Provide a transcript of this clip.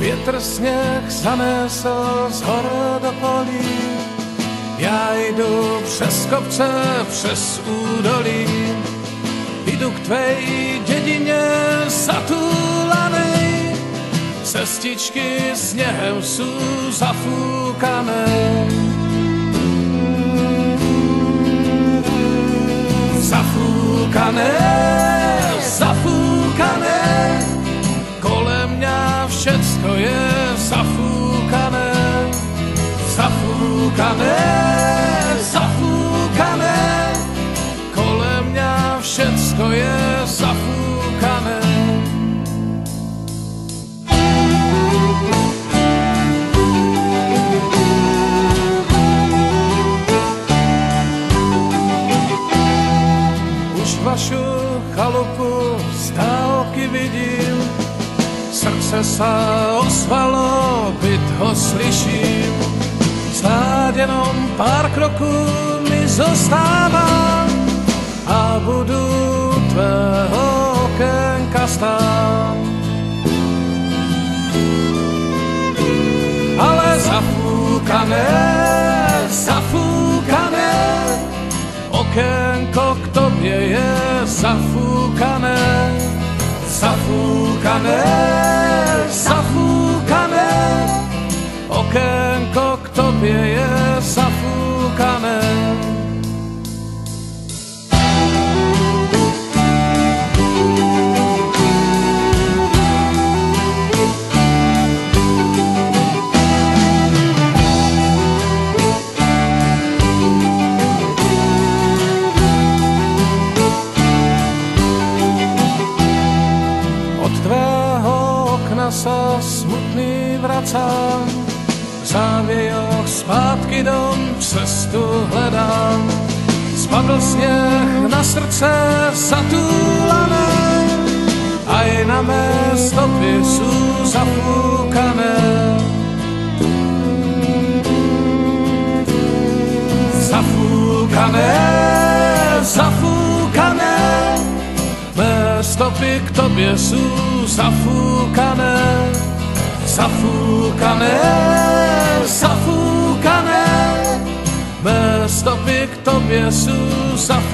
Větr sněh zanesl z hor do polí, já jdu přes kopce, přes údolí, jdu k tvej dědině zatulanej, cestičky sněhem jsou zafúkané. Zafúkané, zafúkané, kolem mňa všecko je zafúkané. Zafúkané, zafúkané, kolem mňa všecko je zafúkané. Už vašu chalupu z dálky vidím, srdce sa ozvalo, byt ho slyším. Snáď jenom pár kroků mi zostává a budu tvého okénka stát. Ale zafúkané, zafúkané, okénko k tobě je zafúkané. Zafúkané, zafúkané, okénko k tobě je zafúkané. Od tvého okna sa smutný vracám, v závějoch zpátky dom cestu hledám. Spadl sněh na srdce zatúlané, aj na mé stopy sú zafúkané. Zafúkané, zafúkané, mé stopy k tobě sú zafúkané. Zafúkané, zafúkané, mé stopy k tobě sú zafúkané.